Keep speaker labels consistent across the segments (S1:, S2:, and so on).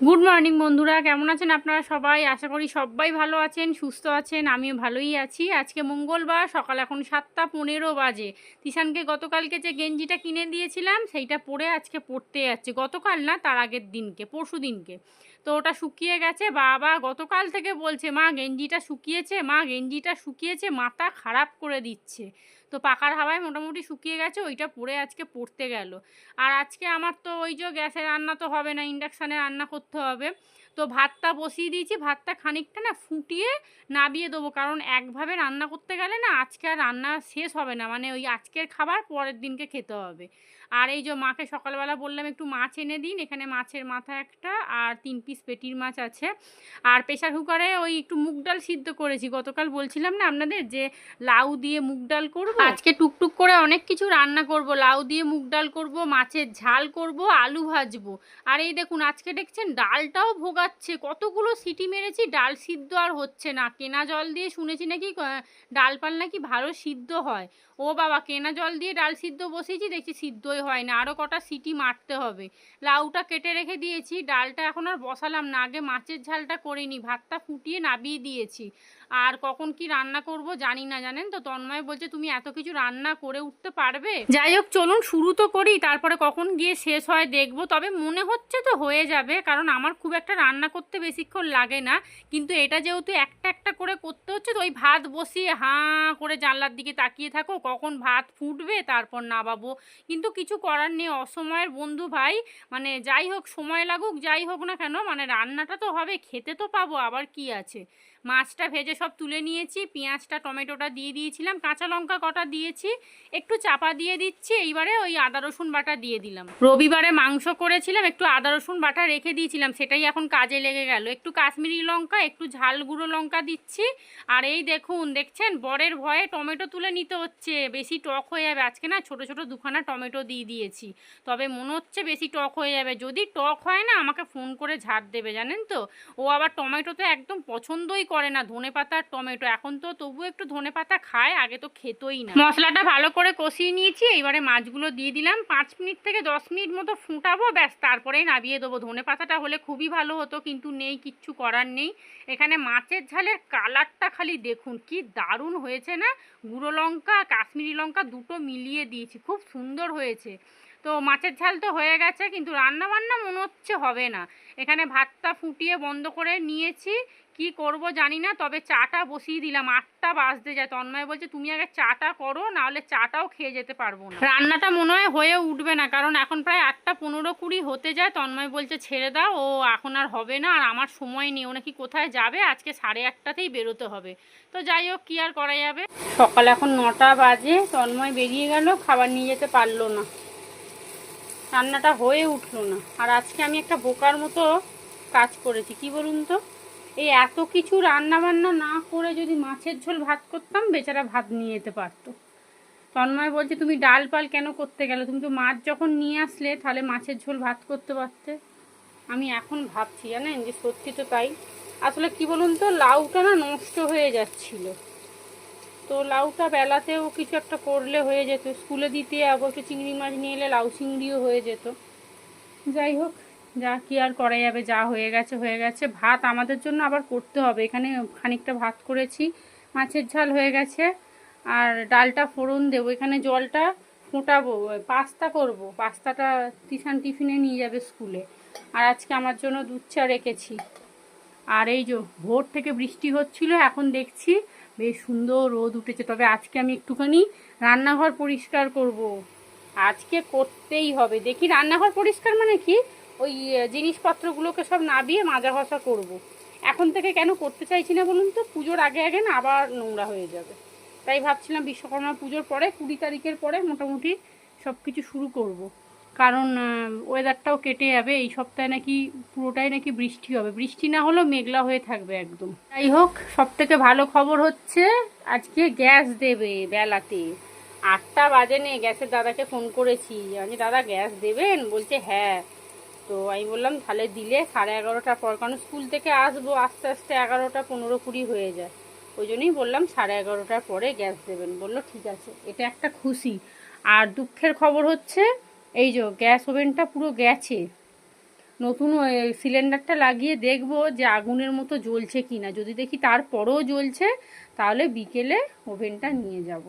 S1: Good morning বন্ধুরা, কেমন আছেন আপনারা সবাই? আশা করি সবাই ভালো আছেন, সুস্থ আছেন। আমিও ভালোই আছি। আজকে মঙ্গলবার, সকাল এখন 7:15 বাজে। তিশানকে গতকালকে যে গেঞ্জিটা কিনে দিয়েছিলাম সেইটা পরে আজকে পরতে যাচ্ছে। গতকাল না, তার আগের দিনকে, পরশু দিনকে। তো ওটা শুকিয়ে গেছে। বাবা গতকাল থেকে বলছে, মা গেঞ্জিটা শুকিয়েছে, মা গেঞ্জিটা শুকিয়েছে, মাথা খারাপ করে দিচ্ছে। তো পাখার হাওয়ায় মোটামুটি শুকিয়ে গেছে, ওইটা পরে আজকে পড়তে গেল। আর আজকে আমার তো ওই যে গ্যাসে রান্না তো হবে না, ইন্ডাকশানে রান্না করতে হবে। তো ভাতটা বসিয়ে দিয়েছি, ভাতটা খানিকটা না ফুটিয়ে নাবিয়ে দেবো, কারণ একভাবে রান্না করতে গেলে না আজকে আর রান্না শেষ হবে না, মানে ওই আজকের খাবার পরের দিনকে খেতে হবে। আর এই যে মাকে সকালবেলা বললাম একটু মাছ এনে দিন, এখানে মাছের মাথা একটা আর 3 পিস পেটির মাছ আছে। আর প্রেশার কুকারে ওই একটু মুগ ডাল সিদ্ধ করেছি, গতকাল বলছিলাম না আপনাদের যে লাউ দিয়ে মুগ ডাল করব। আজকে টুকটুক করে অনেক কিছু রান্না করব, লাউ দিয়ে মুগ ডাল করব, মাছের ঝাল করব, আলু ভাজবো। আর এই দেখুন আজকে দেখছেন ডালটাও ভোগাচ্ছে, কতগুলো সিটি মেরেছি, ডাল সিদ্ধ আর হচ্ছে না। কেনা জল দিয়ে শুনেছি নাকি ডাল পাল নাকি ভালো সিদ্ধ হয়। ও বাবা, কেনা জল দিয়ে ডাল সিদ্ধ বসিয়েছি, দেখছি সিদ্ধই হয় না, আরও কটা সিটি মারতে হবে। লাউটা কেটে রেখে দিয়েছি, ডালটা এখন আর বসালাম না, আগে মাছের ঝালটা করে নিই। ভাতটা ফুটিয়ে নাবিয়ে দিয়েছি। আর কখন কি রান্না করব জানি না, জানেন তো। তন্ময় বলছে তুমি এত কিছু রান্না করে উঠতে পারবে? যাই হোক চলুন শুরু তো করি, তারপরে কখন গিয়ে শেষ হয় দেখবো। তবে মনে হচ্ছে তো হয়ে যাবে, কারণ আমার খুব একটা রান্না করতে বেশিক্ষণ লাগে না। কিন্তু এটা যেহেতু একটা একটা করে করতে হচ্ছে, তো ওই ভাত বসিয়ে হাঁ করে জানলার দিকে তাকিয়ে থাকো, কখন ভাত ফুটবে তারপর নামাবো। কিন্তু কিছু করার নেই, অসময়ের বন্ধু ভাই। মানে যাই হোক, সময় লাগুক যাই হোক না কেন, মানে রান্নাটা তো হবে, খেতে তো পাবো, আবার কি আছে। মাছটা ভেজে সব তুলে নিয়েছি, পেঁয়াজটা টমেটোটা দিয়ে দিয়েছিলাম, কাঁচা লঙ্কা কটা দিয়েছি, একটু চাপা দিয়ে দিচ্ছি। এইবারে ওই আদা রসুন বাটা দিয়ে দিলাম। রবিবারে মাংস করেছিলাম, একটু আদা রসুন বাটা রেখে দিয়েছিলাম, সেটাই এখন কাজে লেগে গেল। একটু কাশ্মীরি লঙ্কা, একটু ঝাল গুঁড়ো লঙ্কা দিচ্ছি। আর এই দেখুন, দেখছেন বরের ভয়ে টমেটো তুলে নিতে হচ্ছে, বেশি টক হয়ে যাবে। আজকে না ছোট ছোট দুখানা টমেটো দিয়ে দিয়েছি, তবে মনে হচ্ছে বেশি টক হয়ে যাবে। যদি টক হয় না আমাকে ফোন করে ঝাড় দেবে, জানেন তো। ও আবার টমেটো তো একদম পছন্দই করে না, ধনেপাতা আর টমেটো। এখন তো তবু একটু ধনেপাতা খায়, আগে তো খেতই না। মশলাটা ভালো করে কষিয়ে নিয়েছি, এইবারে মাছগুলো দিয়ে দিলাম। 5 মিনিট থেকে 10 মিনিট মতো ফুটাবো, ব্যাস তারপরেই নামিয়ে দেবো। ধনেপাতাটা হলে খুবই ভালো হতো, কিন্তু নেই, কিচ্ছু করার নেই। এখানে মাছের ঝালের কালারটা খালি দেখুন, কি দারুণ হয়েছে না। গুঁড়ো লঙ্কা কাশ্মীরি লঙ্কা দুটো মিলিয়ে দিয়েছি, খুব সুন্দর হয়েছে। তো মাছের ঝাল তো হয়ে গেছে, কিন্তু রান্না বান্না মনে হচ্ছে হবে না। এখানে ভাতটা ফুটিয়ে বন্ধ করে নিয়েছি, কি করব জানি না। তবে চাটা বসিয়ে দিলাম, 8টা বাজতে যায়। তন্ময় বলছে তুমি আগে চাটা করো, নাহলে চাটাও খেয়ে যেতে পারবো না। রান্নাটা মনে হয় হয়ে উঠবে না, কারণ এখন প্রায় 8:15-20 হতে যায়। তন্ময় বলছে ছেড়ে দাও, ও এখন আর হবে না, আর আমার সময় নেই। ও নাকি কোথায় যাবে, আজকে 8:30তেই বেরোতে হবে। তো যাই হোক, কি আর করা যাবে। সকাল এখন 9টা বাজে, তন্ময় বেরিয়ে গেল, খাবার নিয়ে যেতে পারলো না, রান্নাটা হয়ে উঠলো না। আর আজকে আমি একটা বোকার মতো কাজ করেছি, কি বলুন তো। এই এত কিছু রান্না বান্না না করে যদি মাছের ঝোল ভাত করতাম, বেচারা ভাত নিয়ে যেতে পারতো। তন্ময় বলছে তুমি ডাল পাল কেন করতে গেলে, তুমি তো মাছ যখন নিয়ে আসলে তাহলে মাছের ঝোল ভাত করতে পারতে। আমি এখন ভাবছি জানেন যে সত্যি তো তাই। আসলে কি বলুন তো, লাউটা না নষ্ট হয়ে যাচ্ছিল, তো লাউটা বেলাতেও কিছু একটা করলে হয়ে যেত, স্কুলে দিতে অবশ্য চিংড়ি মাছ নিয়ে এলে লাউ চিংড়িও হয়ে যেত। যাই হোক, যা কি আর করা যাবে, যা হয়ে গেছে হয়ে গেছে। ভাত আমাদের জন্য আবার করতে হবে, এখানে খানিকটা ভাত করেছি, মাছের ঝাল হয়ে গেছে। আর ডালটা ফোড়ন দেবো, এখানে জলটা ফোটাবো, পাস্তা করব। পাস্তাটা তিশান টিফিনে নিয়ে যাবে স্কুলে। আর আজকে আমার জন্য দুধ চা রেখেছি। আর এই যে ভোর থেকে বৃষ্টি হচ্ছিল, এখন দেখছি বেশ সুন্দর রোদ উঠেছে। তবে আজকে আমি একটুখানি রান্নাঘর পরিষ্কার করব, আজকে করতেই হবে। দেখি, রান্নাঘর পরিষ্কার মানে কি, ওই জিনিসপত্রগুলোকে সব নাবিয়ে মাজা ঘষা করব। এখন থেকে কেন করতে চাইছি না বলুন তো, পুজোর আগে আগে না আবার নোংরা হয়ে যাবে। তাই ভাবছিলাম বিশ্বকর্মা পুজোর পরে 20 তারিখের পরে মোটামুটি সব কিছু শুরু করব। কারণ ওয়েদারটাও কেটে যাবে, এই সপ্তাহে নাকি পুরোটাই নাকি বৃষ্টি হবে, বৃষ্টি না হলেও মেঘলা হয়ে থাকবে একদম। যাই হোক, সব থেকে ভালো খবর হচ্ছে আজকে গ্যাস দেবে বেলাতে। 8টা বাজে নেই, গ্যাসের দাদাকে ফোন করেছি, আমি দাদা গ্যাস দেবেন, বলছে হ্যাঁ। তো আমি বললাম তাহলে দিলে 11:30টার পর, কারণ স্কুল থেকে আসবো আস্তে আস্তে 11টা 15-20 হয়ে যায়। ওই জন্যই বললাম 11:30টার পরে গ্যাস দেবেন, বললো ঠিক আছে। এটা একটা খুশি। আর দুঃখের খবর হচ্ছে এই যে গ্যাস ওভেনটা পুরো গেছে, নতুন সিলিন্ডারটা লাগিয়ে দেখবো যে আগুনের মতো জ্বলছে কি না। যদি দেখি তারপরেও জ্বলছে তাহলে বিকেলে ওভেনটা নিয়ে যাব।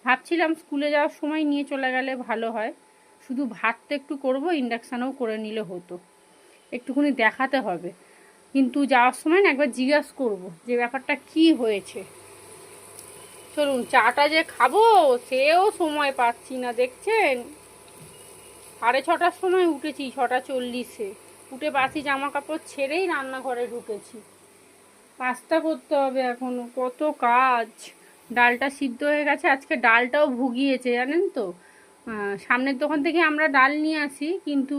S1: ভাবছিলাম স্কুলে যাওয়ার সময় নিয়ে চলে গেলে ভালো হয়। শুধু ভাতটা একটু করবো, ইন্ডাকশানেও করে নিলে হতো। একটুখানি দেখাতে হবে, কিন্তু যাওয়ার সময় না একবার জিজ্ঞাসা করবো যে ব্যাপারটা কি হয়েছে। চলুন, চাটা যে খাবো সেও সময় পাচ্ছি না, দেখছেন 6:30টার সময় উঠেছি, 6:40-এ উঠে বাসি জামা কাপড় ছেড়েই রান্নাঘরে ঢুকেছি। পাস্তা করতে হবে এখনো, কত কাজ। ডালটা সিদ্ধ হয়ে গেছে, আজকে ডালটাও ভুগিয়েছে জানেন তো। সামনের দোকান থেকে আমরা ডাল নিয়ে আসি, কিন্তু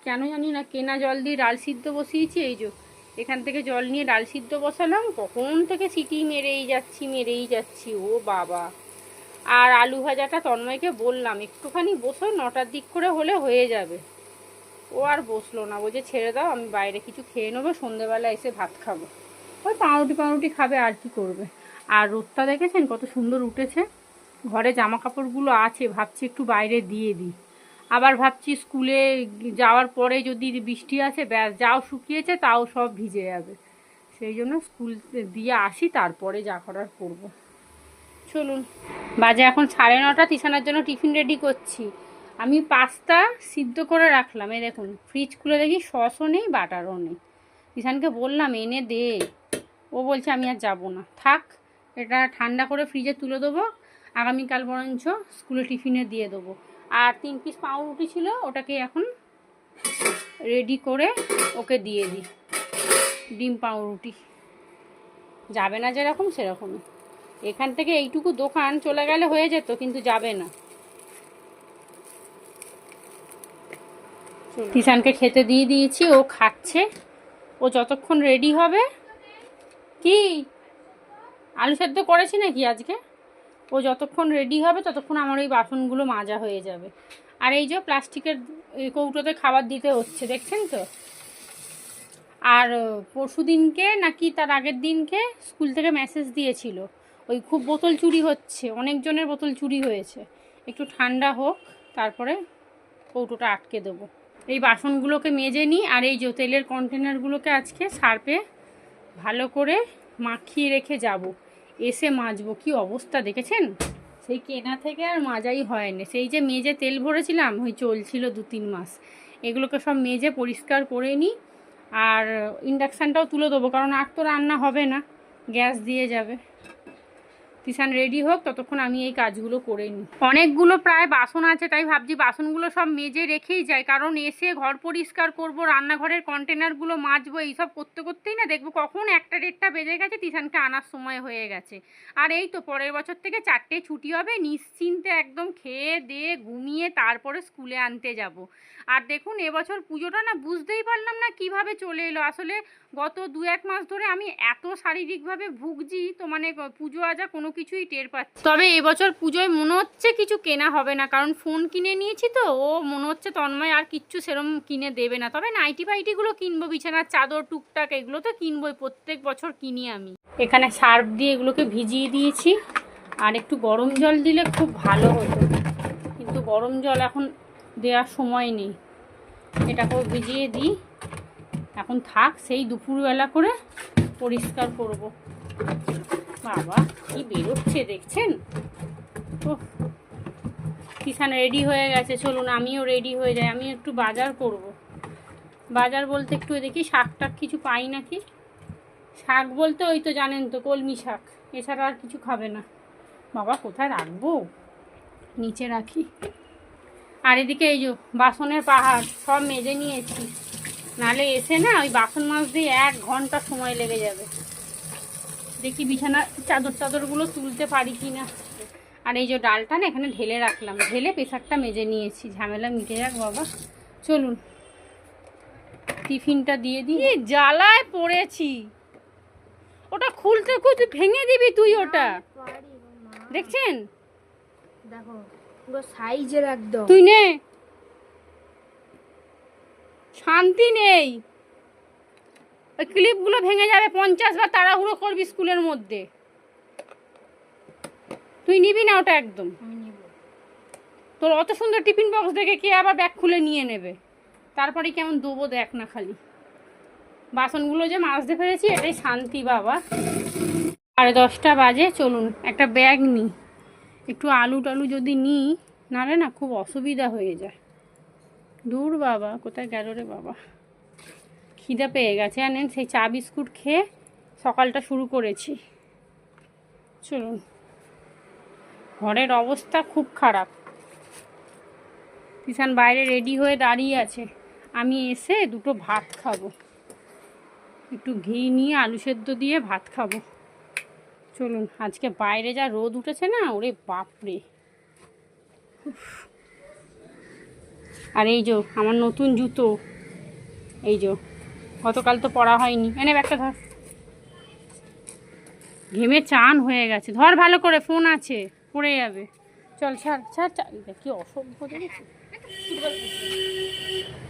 S1: কেন জানি না কেনা জল দিয়ে ডাল সিদ্ধ বসিয়েছি। এই যে এখান থেকে জল নিয়ে ডাল সিদ্ধ বসালাম, কখন থেকে সিটি মেরেই যাচ্ছি ও বাবা। আর আলু ভাজাটা তন্ময়কে বললাম একটুখানি বসো, 9টার দিক করে হলে হয়ে যাবে। ও আর বসলো না, বলছে ছেড়ে দাও, আমি বাইরে কিছু খেয়ে নেবো, সন্ধেবেলা এসে ভাত খাবো। ওই পাউরুটি খাবে, আর কি করবে। আর রোদটা দেখেছেন কত সুন্দর উঠেছে। ঘরে জামা কাপড়গুলো আছে, ভাবছি একটু বাইরে দিয়ে দিই। আবার ভাবছি স্কুলে যাওয়ার পরে যদি বৃষ্টি আসে, ব্যাস যাও শুকিয়েছে, তাও সব ভিজে যাবে। সেই জন্য স্কুল দিয়ে আসি, তারপরে যা করার করবো। চলুন, বাজে এখন 9:30, তিশানার জন্য টিফিন রেডি করছি। আমি পাস্তা সিদ্ধ করে রাখলাম, এই দেখুন ফ্রিজ খুলে দেখি সসও নেই, বাটারও নেই। তিশানকে বললাম এনে দে, ও বলছে আমি আর যাবো না, থাক এটা ঠান্ডা করে ফ্রিজে তুলে দেবো, আগামীকাল বরঞ্চ স্কুলে টিফিনে দিয়ে দেবো। আর 3 পিস পাউরুটি ছিল, ওটাকে এখন রেডি করে ওকে দিয়ে দিই। ডিম পাউরুটি যাবে না যেরকম সেরকমই। এখান থেকে এইটুকু দোকান চলে গেলে হয়ে যেত, কিন্তু যাবে না। তিশানকে খেতে দিয়ে দিয়েছি, ও খাচ্ছে। ও যতক্ষণ রেডি হবে, কি আলু সেদ্ধ করেছি নাকি আজকে, ও যতক্ষণ রেডি হবে ততক্ষণ আমার ওই বাসনগুলো মাজা হয়ে যাবে। আর এই যে প্লাস্টিকের কৌটোতে খাবার দিতে হচ্ছে, দেখছেন তো। আর পরশু দিনকে নাকি তার আগের দিনকে স্কুল থেকে মেসেজ দিয়েছিল, ওই খুব বোতল চুরি হচ্ছে, অনেকজনের বোতল চুরি হয়েছে, একটু ঠান্ডা হোক তারপরে কৌটোটা আটকে দেবো। এই বাসনগুলোকে মেজে নিই। আর এই যে তেলের কন্টেনারগুলোকে আজকে সার্ফে ভালো করে মাখিয়ে রেখে যাব, এসে মাজবো। কি অবস্থা দেখেছেন, সেই কেনা থেকে আর মাজাই হয়নি। সেই যে মেজে তেল ভরেছিলাম, ওই চলছিল 2-3 মাস। এগুলোকে সব মেজে পরিষ্কার করে নিই। আর ইন্ডাকশানটাও তুলে দেবো, কারণ আর তো রান্না হবে না, গ্যাস দিয়ে যাবে। তিশান রেডি হোক, ততক্ষণ আমি এই কাজগুলো করে নিই। অনেকগুলো প্রায় বাসন আছে, তাই ভাবছি বাসনগুলো সব মেজে রেখেই যাই, কারণ এসে ঘর পরিষ্কার করব, রান্নাঘরের কন্টেনারগুলো মাজবো, এইসব করতে করতেই না দেখবো কখন 1টা-1:30 বেজে গেছে, তিশানকে আনার সময় হয়ে গেছে। আর এই তো পরের বছর থেকে 4টে ছুটি হবে, নিশ্চিন্তে একদম খেয়ে দিয়ে ঘুমিয়ে তারপরে স্কুলে আনতে যাব। আর দেখুন এবছর পুজোটা না বুঝতেই পারলাম না কিভাবে চলে এলো। আসলে গত 2-1 মাস ধরে আমি এত শারীরিকভাবে ভুগছি, তো মানে পুজো আজা কোনো কিছুই টের পাচ্ছি। তবে এবছর পুজোয় মনে হচ্ছে কিছু কেনা হবে না, কারণ ফোন কিনে নিয়েছি তো, ও মনে হচ্ছে তন্ময় আর কিচ্ছু সেরম কিনে দেবে না। তবে নাইটি ফাইটিগুলো কিনবো, বিছানার চাদর টুকটাক এগুলো তো কিনবোই, প্রত্যেক বছর কিনি আমি। এখানে সার্ফ দিয়ে এগুলোকে ভিজিয়ে দিয়েছি, আর একটু গরম জল দিলে খুব ভালো হতো, কিন্তু গরম জল এখন দেওয়ার সময় নেই। এটাকেও ভিজিয়ে দিই, এখন থাক, সেই দুপুরবেলা করে পরিষ্কার করব। বাবা কি বেরোচ্ছে দেখছেন তো। তিশান রেডি হয়ে গেছে, চলুন আমিও রেডি হয়ে যাই। আমি একটু বাজার করব। বাজার বলতে একটু দেখি শাক টাক কিছু পাই নাকি। শাক বলতে ওই তো জানেন তো, কলমি শাক, এছাড়া আর কিছু খাবে না। বাবা কোথায় রাখবো, নিচে রাখি। আর এদিকে এই যে বাসনের পাহাড় সব মেজে নিয়েছি, নাহলে এসে না ওই বাসন মাজতে 1 ঘন্টা সময় লেগে যাবে। দেখি বিছানার চাদরগুলো তুলতে পারি কি না। আর এই যে ডালটা না এখানে ঢেলে রাখলাম, ঢেলে প্রেসারটা মেজে নিয়েছি, ঝামেলা মিটে যাক বাবা। চলুন টিফিনটা দিয়ে দিই। জ্বালায় পড়েছি, ওটা খুলতে খুলতে ভেঙে দিবি তুই ওটা, দেখছেন
S2: দেখো পুরো সাইজের একদম।
S1: তুই নে, শান্তি নেই, ওই ক্লিপগুলো ভেঙে যাবে। 50 বার তাড়াহুড়ো করবি স্কুলের মধ্যে, তুই নিবি না ওটা একদম। তোর অত সুন্দর টিফিন বক্স দেখে কে আবার ব্যাগ খুলে নিয়ে নেবে। তারপরে কেমন দেবো দেখ না খালি। বাসনগুলো যে মাজতে পেরেছি এটাই শান্তি বাবা। 10:30 বাজে, চলুন একটা ব্যাগ নিই, একটু আলু টালু যদি নিই, নাহলে না খুব অসুবিধা হয়ে যায়। দূর বাবা, কোথায় গেল রে বাবা। খিদে পেয়ে গেছে জানেন, সেই চা বিস্কুট খেয়ে সকালটা শুরু করেছি। চলুন, ঘরের অবস্থা খুব খারাপ। কিষান বাইরে রেডি হয়ে দাঁড়িয়ে আছে, আমি এসে দুটো ভাত খাবো, একটু ঘি নিয়ে আলু সেদ্ধ দিয়ে ভাত খাবো। চলুন, আজকে বাইরে যা রোদ উঠেছে না, ওরে বাপরে। আর এই যে আমার নতুন জুতো, এই যে গতকাল তো পরা হয়নি, এনে ব্যাগটা ধর। ঘেমে চান হয়ে গেছে, ধর ভালো করে, ফোন আছে পড়ে যাবে। চল ছাড় ছাড় ছাড়, কি অসভ্য দেখেছি।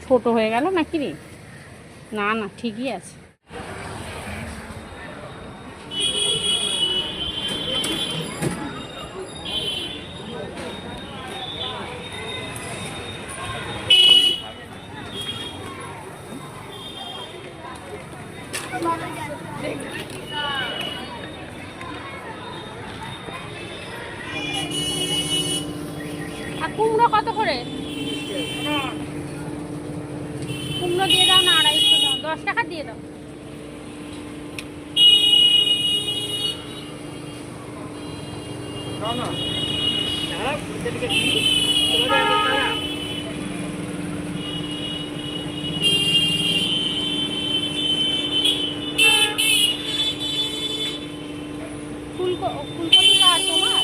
S1: ছোট হয়ে গেল নাকি রে? না না, ঠিকই আছে। আর কুমড়ো কত করে? কুমড়ো দিয়ে দাও না, 250 দাও, 10 টাকা দিয়ে দাও। ফুলকপি আর তোমার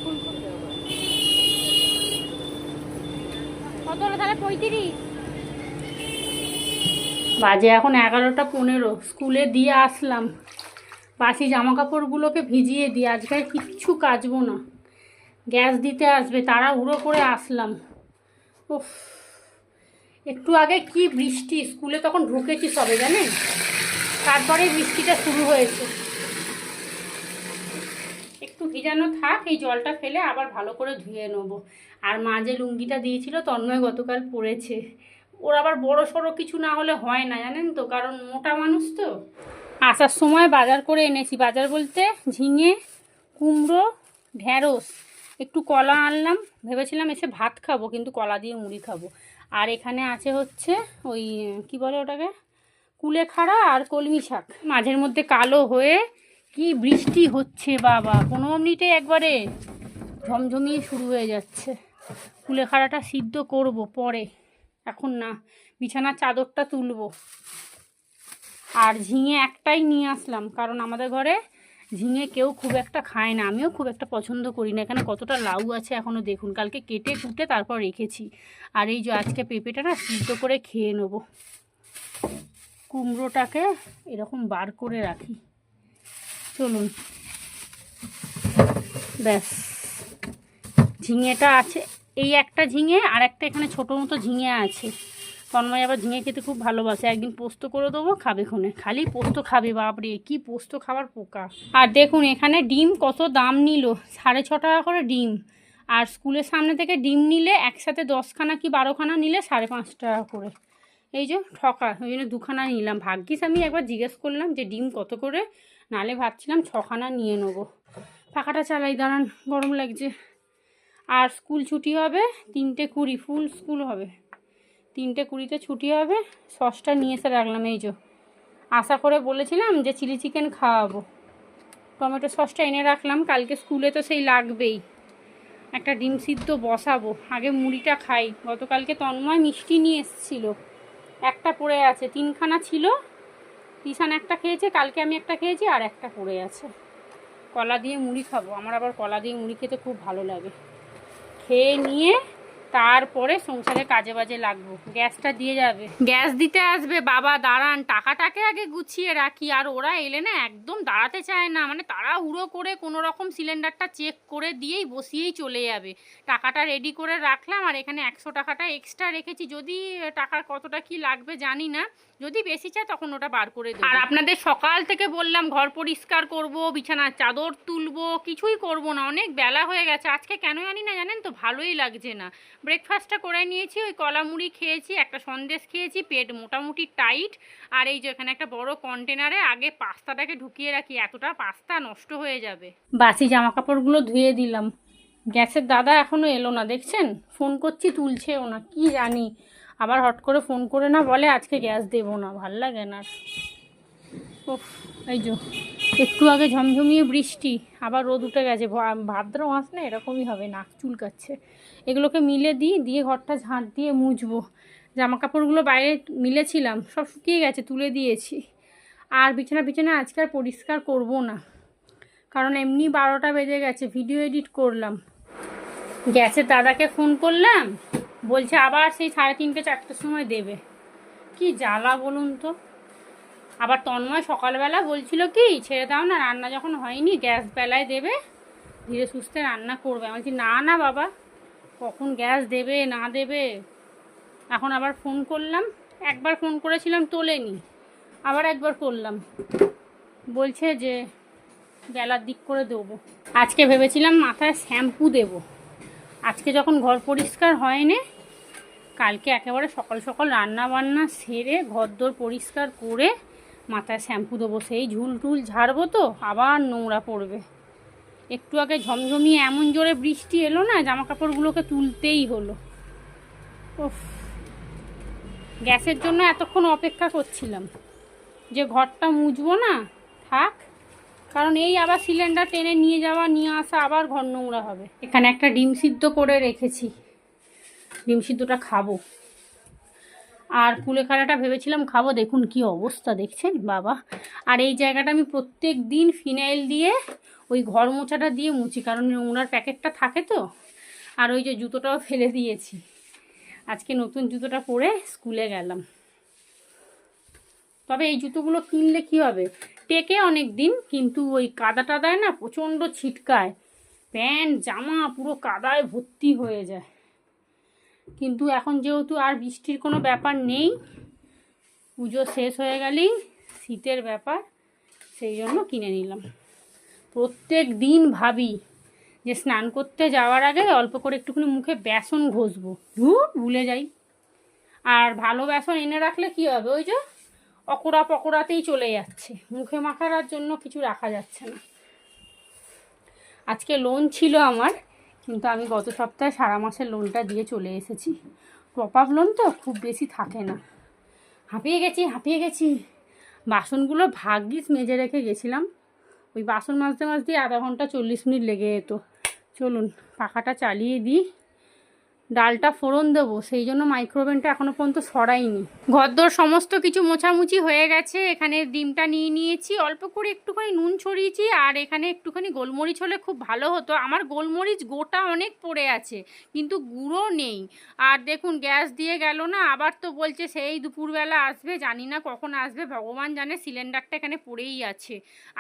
S1: ফুলকপি কত হলো তাহলে? 35। বাজে এখন 11:15। স্কুলে দিয়ে আসলাম, বাসি জামা কাপড়গুলোকে ভিজিয়ে দিয়ে আজকে আর কিচ্ছু কাচবো না। গ্যাস দিতে আসবে, তারা উড়ো করে আসলাম। উফ, একটু আগে কি বৃষ্টি, স্কুলে তখন ঢুকেছি সবে জানেন, তারপরে বৃষ্টিটা শুরু হয়েছে। একটু ভিজানো থাক, এই জলটা ফেলে আবার ভালো করে ধুয়ে নেবো। আর মা যে লুঙ্গিটা দিয়েছিল তন্ময় গতকাল পরেছে, ওর আবার বড় সড়ো কিছু না হলে হয় না জানেন তো, কারণ মোটা মানুষ তো। আসার সময় বাজার করে এনেছি, বাজার বলতে ঝিঙে, কুমড়ো, ঢ্যাঁড়স, একটু কলা আনলাম, ভেবেছিলাম এসে ভাত খাবো কিন্তু কলা দিয়ে মুড়ি খাবো। আর এখানে আছে হচ্ছে ওই কি বলে ওটাকে, কুলেখাড়া আর কলমি শাক। মাঝের মধ্যে কালো হয়ে কি বৃষ্টি হচ্ছে বাবা, 15 মিনিটে একবারে ঝমঝমিয়ে শুরু হয়ে যাচ্ছে। কুলেখাড়াটা সিদ্ধ করব পরে, এখন না। বিছানার চাদরটা তুলবো। আর ঝিঙে একটাই নিয়ে আসলাম, কারণ আমাদের ঘরে ঝিঙে কেউ খুব একটা খায় না, আমিও খুব একটা পছন্দ করি না। এখানে কতটা লাউ আছে এখনও দেখুন, কালকে কেটে কুটে তারপর রেখেছি। আর এই যে আজকে পেঁপেটা না সিদ্ধ করে খেয়ে নেবো। কুমড়োটাকে এরকম বার করে রাখি। চলুন, ব্যাস ঝিঙেটা আছে, এই একটা ঝিঙে, আর একটা এখানে ছোটো মতো ঝিঙে আছে। তন্ময় আবার ঝিঙে খেতে খুব ভালোবাসে, একদিন পোস্ত করে দেবো, খাবে ক্ষণে, খালি পোস্ত খাবে। বাপরে কি পোস্ত খাবার পোকা। আর দেখুন এখানে ডিম কত দাম নিল, 6.5 টাকা করে ডিম। আর স্কুলের সামনে থেকে ডিম নিলে একসাথে 10খানা কি 12খানা নিলে 5.5 টাকা করে। এই যে ঠকা, ওই জন্য 2খানা নিলাম। ভাগ্যিস আমি একবার জিজ্ঞেস করলাম যে ডিম কত করে, নালে ভাবছিলাম 6খানা নিয়ে নেবো। পাখাটা চালাই, দাঁড়ান, গরম লাগছে। আর স্কুল ছুটি হবে 3:20, ফুল স্কুল হবে 3:20 ছুটি হবে। সসটা নিয়ে এসে রাখলাম, এই যে আশা করে বলেছিলাম যে চিলি চিকেন খাওয়াবো, টমেটো সসটা এনে রাখলাম, কালকে স্কুলে তো সেই লাগবেই। একটা ডিম সিদ্ধ বসাবো, আগে মুড়িটা খাই। গতকালকে তন্ময় মিষ্টি নিয়ে এসেছিলো, একটা পড়ে আছে, 3খানা ছিল, তিশান একটা খেয়েছে, কালকে আমি একটা খেয়েছি, আর একটা পড়ে আছে। কলা দিয়ে মুড়ি খাবো, আমার আবার কলা দিয়ে মুড়ি খেতে খুব ভালো লাগে। খেয়ে নিয়ে তারপরে সংসারে কাজে বাজে লাগবো। গ্যাসটা দিয়ে যাবে, গ্যাস দিতে আসবে বাবা, দাঁড়ান, টাকাটাকে আগে গুছিয়ে রাখি। আর ওরা এলে না একদম দাঁড়াতে চায় না, মানে তাড়াহুড়ো করে কোনো রকম সিলিন্ডারটা চেক করে দিয়েই বসিয়েই চলে যাবে। টাকাটা রেডি করে রাখলাম, আর এখানে 100 টাকাটা এক্সট্রা রেখেছি, যদি টাকার কতটা কি লাগবে জানি না, যদি বেশি চায় তখন ওটা বার করে দেবো। আর আপনাদের সকাল থেকে বললাম ঘর পরিষ্কার করব, বিছানার চাদর তুলবো, কিছুই করব না, অনেক বেলা হয়ে গেছে। আজকে কেন জানি না জানেন তো, ভালোই লাগছে না। ব্রেকফাস্টটা করে নিয়েছি, ওই কলা মুড়ি খেয়েছি, একটা সন্দেশ খেয়েছি, পেট মোটামুটি টাইট। আর এই যে এখানে একটা বড় কন্টেনারে আগে পাস্তাটাকে ঢুকিয়ে রাখি, এতটা পাস্তা নষ্ট হয়ে যাবে। বাসি জামা কাপড়গুলো ধুয়ে দিলাম। গ্যাসের দাদা এখনও এলো না, দেখছেন? ফোন করছি তুলছেও না, কি জানি আবার হট করে ফোন করে না বলে আজকে গ্যাস দেবো না, ভাল লাগে না। ওফ, এই যে একটু আগে ঝমঝমিয়ে বৃষ্টি, আবার রোদ উঠে গেছে। ভাদ্র মাস না এরকমই হবে, নাক চুলকাচ্ছে। এগুলোকে মিলে দিয়ে ঘরটা ঝাঁট দিয়ে মুছবো। জামা কাপড়গুলো বাইরে মিলেছিলাম, সব শুকিয়ে গেছে, তুলে দিয়েছি। আর বিছানা আজকে আর পরিষ্কার করবো না, কারণ এমনি 12টা বেজে গেছে, ভিডিও এডিট করলাম। গ্যাসের দাদাকে ফোন করলাম, বলছে আবার সেই 3:30 4টার সময় দেবে। কি জ্বালা বলুন তো। আবার তন্ময় সকালবেলা বলছিল কি ছেড়ে দাও না, রান্না যখন হয়নি গ্যাস বেলায় দেবে, ধীরে সুস্থে রান্না করবে। আমি বলছি না না বাবা, কখন গ্যাস দেবে না দেবে। এখন আবার ফোন করলাম, একবার ফোন করেছিলাম তোলেনি, আবার একবার করলাম, বলছে যে বেলার দিক করে দেবো। আজকে ভেবেছিলাম মাথায় শ্যাম্পু দেব, আজকে যখন ঘর পরিষ্কার হয়নি, কালকে একেবারে সকাল সকাল রান্না বান্না সেরে ঘরদোর পরিষ্কার করে মাথায় শ্যাম্পু দেবো। সেই ঝুল টুল ঝাড়বো তো আবার নোংরা পড়বে। একটু আগে ঝমঝমিয়ে এমন জোরে বৃষ্টি এলো না, জামা কাপড়গুলোকে তুলতেই হলো। উফ, গ্যাসের জন্য এতক্ষণ অপেক্ষা করছিলাম যে ঘরটা মুছবো না, থাক, কারণ এই আবার সিলিন্ডার টেনে নিয়ে যাওয়া নিয়ে আসা, আবার ঘর নোংরা হবে। এখানে একটা ডিম সিদ্ধ করে রেখেছি, ডিম সিদ্ধটা খাবো। আর কুলেখাড়াটা ভেবেছিলাম খাবো, দেখুন কি অবস্থা, দেখছেন বাবা। আর এই জায়গাটা আমি প্রত্যেক দিন ফিনাইল দিয়ে ওই ঘর মোছাটা দিয়ে মুছি, কারণ নোংরার প্যাকেটটা থাকে তো। আর ওই যে জুতোটাও ফেলে দিয়েছি, আজকে নতুন জুতোটা পরে স্কুলে গেলাম। তবে এই জুতোগুলো কিনলে কি হবে, টেকে অনেক দিন, কিন্তু ওই কাদা টাদায় না প্রচণ্ড ছিটকায়, প্যান্ট জামা পুরো কাদায় ভর্তি হয়ে যায়। কিন্তু এখন যেহেতু আর বৃষ্টির কোনো ব্যাপার নেই, পুজো শেষ হয়ে গেলেই শীতের ব্যাপার, সেই জন্য কিনে নিলাম। প্রত্যেক দিন ভাবি যে স্নান করতে যাওয়ার আগে অল্প করে একটুখানি মুখে বেসন ঘষবো, ভুলে যাই। আর ভালো বেসন এনে রাখলে কি হবে, ওই যে অকোড়া পকোড়াতেই চলে যাচ্ছে, মুখে মাখার জন্য কিছু রাখা যাচ্ছে না। আজকে লোন ছিল আমার, কিন্তু আমি গত সপ্তাহে সারা মাসের লোনটা দিয়ে চলে এসেছি। টপ আপ লোন তো খুব বেশি থাকে না। হাঁপিয়ে গেছি। বাসনগুলো ভাগ্যিস মেজে রেখে গেছিলাম, ওই বাসন মাজতে আধা ঘন্টা 40 মিনিট লেগে যেত। চলুন পাখাটা চালিয়ে দিই, ডালটা ফোড়ন দেবো, সেই জন্য মাইক্রোওভেনটা এখনও পর্যন্ত সরাইনি। ঘরদোর সমস্ত কিছু মোছামুছি হয়ে গেছে। এখানে ডিমটা নিয়ে নিয়েছি, অল্প করে একটুখানি নুন ছড়িয়েছি, আর এখানে একটুখানি গোলমরিচ হলে খুব ভালো হতো। আমার গোলমরিচ গোটা অনেক পড়ে আছে, কিন্তু গুঁড়ো নেই। আর দেখুন গ্যাস দিয়ে গেল না, আবার তো বলছে সেই দুপুরবেলা আসবে, জানি না কখন আসবে, ভগবান জানে। সিলিন্ডারটা এখানে পড়েই আছে,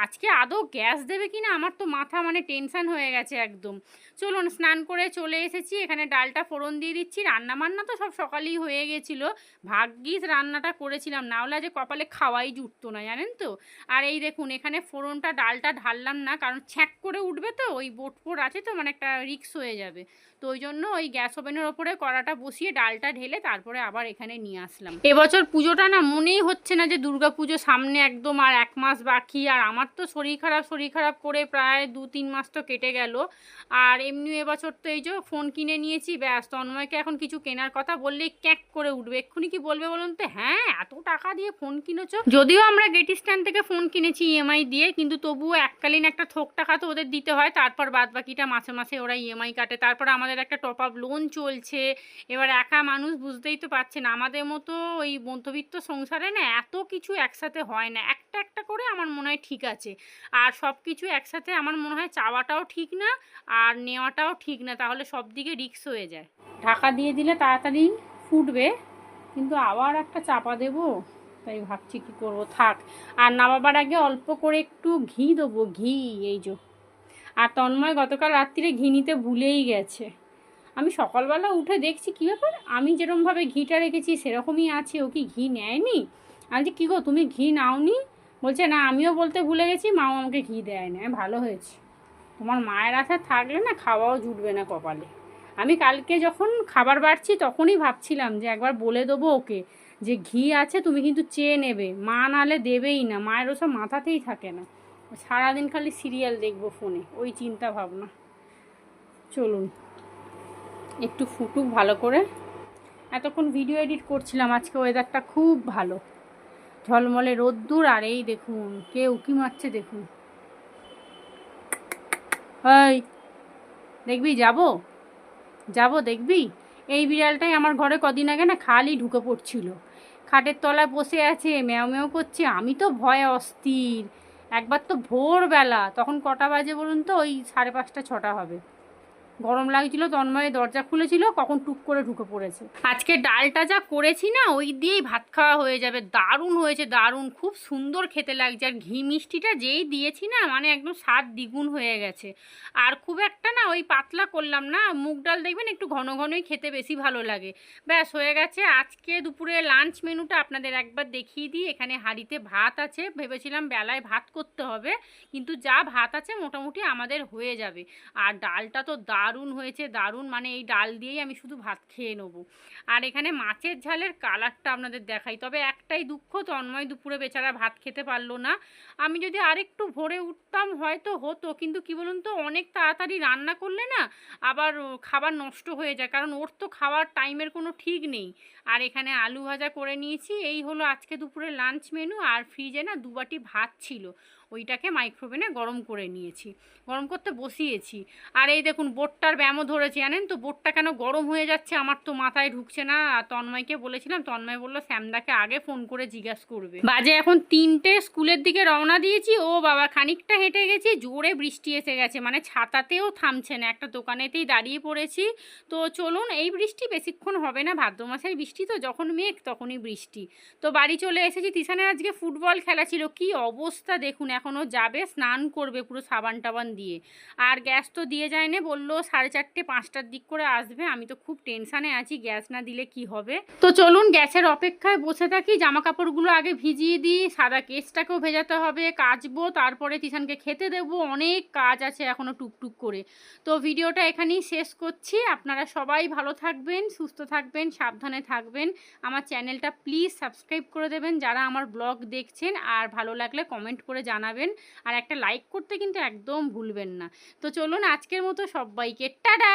S1: আজকে আদৌ গ্যাস দেবে কি না, আমার তো মাথা মানে টেনশান হয়ে গেছে একদম। চলুন স্নান করে চলে এসেছি, এখানে ডালটা ফোড়ন দিয়ে দিচ্ছি। রান্নাবান্না তো সব সকালেই হয়ে গেছিলো, ভাগ্যিস রান্নাটা করেছিলাম, না হলে যে কপালে খাওয়াই জুটতো না, জানেন তো। আর এই দেখুন এখানে ফোড়নটা ডালটা ঢাললাম না, কারণ ছ্যাঁক করে উঠবে তো, ওই বোট আছে তো, মানে একটা রিক্স হয়ে যাবে। তো ওই জন্য ওই গ্যাস ওভেনের ওপরে কড়াটা বসিয়ে ডালটা ঢেলে তারপরে আবার এখানে নিয়ে আসলাম। এবছর পুজোটা না মনেই হচ্ছে না যে দুর্গা পুজো সামনে একদম, আর 1 মাস বাকি। আর আমার তো শরীর খারাপ করে প্রায় 2-3 মাস তো কেটে গেল। আর এমনি এবছর তো এই যে ফোন কিনে নিয়েছি, ব্যাস। তন্ময়কে এখন কিছু কেনার কথা বললেই ক্যাক করে উঠবে, এক্ষুনি কি বলবে বলুন তো, হ্যাঁ এত টাকা দিয়ে ফোন কিনেছো। যদিও আমরা গেটি স্ট্যান্ড থেকে ফোন কিনেছি ইএমআই দিয়ে, কিন্তু তবুও এককালীন একটা থোক টাকা তো ওদের দিতে হয়, তারপর বাদ বাকিটা মাসে মাসে ওরা ইএমআই কাটে। তারপর আমাদের একটা টপ আপ লোন চলছে। এবার একা মানুষ, বুঝতেই তো পারছেন, আমাদের মতো ওই মধ্যবিত্ত সংসারে না এত কিছু একসাথে হয় না, একটা একটা করে আমার মনে হয় ঠিক আছে। আর সব কিছু একসাথে আমার মনে হয় চাওয়াটাও ঠিক না, আর নেওয়াটাও ঠিক না, তাহলে সব দিকে রিস্ক হয়ে যায়। ঢাকা দিয়ে দিলে তাড়াতাড়ি ফুটবে, কিন্তু আবার একটা চাপা দেবো, তাই ভাবছি কি করব, থাক। আর নামাবার আগে অল্প করে একটু ঘি দেবো, ঘি এই যে। আর তন্ময় গতকাল রাত্রিরে ঘি নিতে ভুলেই গেছে। আমি সকালবেলা উঠে দেখছি কী ব্যাপার, আমি যেরকমভাবে ঘিটা রেখেছি সেরকমই আছে, ও কি ঘি নেয়নি। আমি যে কী গো তুমি ঘি নাওনি, বলছে না আমিও বলতে ভুলে গেছি, মাও আমাকে ঘি দেয় না। ভালো হয়েছে, তোমার মায়ের আশা থাকলে না খাওয়াও জুটবে না কপালে। আমি কালকে যখন খাবার বাড়ছি তখনই ভাবছিলাম যে একবার বলে দেবো ওকে যে ঘি আছে, তুমি কিন্তু চেয়ে নেবে, মা নাহলে দেবেই না, মায়ের ওসব মাথাতেই থাকে না, সারাদিন খালি সিরিয়াল দেখবো ফোনে, ওই চিন্তা ভাবনা। চলুন একটু ফুটুক ভালো করে। এতক্ষণ ভিডিও এডিট করছিলাম, আজকে ওয়েদারটা খুব ভালো, ঝলমলে রোদ্দুর, আর এই দেখুন কে উঁকি মারছে দেখুন। এই দেখবি যাবো যাবো দেখবি, এই বিড়ালটাই আমার ঘরে কদিন আগে না খালি ঢুকে পড়ছিল, খাটের তলায় বসে আছে, ম্যাও ম্যাও করছে, আমি তো ভয়ে অস্থির। একবার তো ভোরবেলা, তখন কটা বাজে বলুন তো, ওই 5:30 6টা হবে, গরম লাগছিল, তন্ময় দরজা খুলেছিল, কখন টুক করে ঢুকে পড়েছে। আজকে ডালটা যা করেছি না, ওই দিয়েই ভাত খাওয়া হয়ে যাবে, দারুণ হয়েছে, দারুণ, খুব সুন্দর খেতে লাগছে, আর ঘি মিষ্টিটা যেই দিয়েছি না, মানে একদম স্বাদ দ্বিগুণ হয়ে গেছে। আর খুব একটা না ওই পাতলা করলাম না, মুগ ডাল দেখবেন একটু ঘন ঘনই খেতে বেশি ভালো লাগে। ব্যাস হয়ে গেছে। আজকে দুপুরে লাঞ্চ মেনুটা আপনাদের একবার দেখিয়ে দিই। এখানে হাঁড়িতে ভাত আছে, ভেবেছিলাম বেলায় ভাত করতে হবে, কিন্তু যা ভাত আছে মোটামুটি আমাদের হয়ে যাবে। আর ডালটা তো দারুণ হয়েছে, দারুণ, মানে এই ডাল দিয়েই আমি শুধু ভাত খেয়ে নেবো। আর এখানে মাছের ঝালের কালারটা আপনাদের দেখাই, তবে একটাই দুঃখ, তন্ময় দুপুরে বেচারা ভাত খেতে পারলো না। আমি যদি আরেকটু ভোরে উঠতাম হয়তো হতো, কিন্তু কি বলুন তো, অনেক তাড়াতাড়ি রান্না করলে না আবার খাবার নষ্ট হয়ে যায়, কারণ ওর তো খাওয়ার টাইমের কোনো ঠিক নেই। আর এখানে আলু ভাজা করে নিয়েছি, এই হলো আজকে দুপুরে লাঞ্চ মেনু। আর ফ্রিজে না 2 বাটি ভাত ছিল, ওইটাকে মাইক্রোওভেনে গরম করে নিয়েছি, গরম করতে বসিয়েছি। আর এই দেখুন বোটটার ব্যায়ামও ধরেছি, জানেন তো বোটটা কেন গরম হয়ে যাচ্ছে আমার তো মাথায় ঢুকছে না। তন্ময়কে বলেছিলাম, তন্ময় বললো শ্যামদাকে আগে ফোন করে জিজ্ঞাসা করবে। বাজে এখন 3টে, স্কুলের দিকে রওনা দিয়েছি, ও বাবা খানিকটা হেঁটে গেছি, জোরে বৃষ্টি এসে গেছে, মানে ছাতাতেও থামছে না, একটা দোকানেতেই দাঁড়িয়ে পড়েছি। তো চলুন, এই বৃষ্টি বেশিক্ষণ হবে না, ভাদ্র মাসের বৃষ্টি তো, যখন মেঘ তখনই বৃষ্টি। তো বাড়ি চলে এসেছি। তিশানের আজকে ফুটবল খেলা ছিল, কি অবস্থা দেখুন, এখনও যাবে, স্নান করবে পুরো সাবান টাবান দিয়ে। আর গ্যাস তো দিয়ে যায়নি, বললো 4:30 5টার দিক করে আসবে। আমি তো খুব টেনশানে আছি, গ্যাস না দিলে কি হবে। তো চলুন গ্যাসের অপেক্ষায় বসে থাকি, জামা কাপড়গুলো আগে ভিজিয়ে দিই, সাদা কেসটাকেও ভেজাতে হবে, কাচবো, তারপরে তিশানকে খেতে দেবো, অনেক কাজ আছে এখনও টুকটুক করে। তো ভিডিওটা এখানেই শেষ করছি। আপনারা সবাই ভালো থাকবেন, সুস্থ থাকবেন, সাবধানে থাকবেন। আমার চ্যানেলটা প্লিজ সাবস্ক্রাইব করে দেবেন যারা আমার ব্লগ দেখছেন, আর ভালো লাগলে কমেন্ট করে জানাবেন, আর একটা লাইক করতে কিন্তু একদম ভুলবেন না। তো চলুন আজকের মতো সবাইকে টাটা।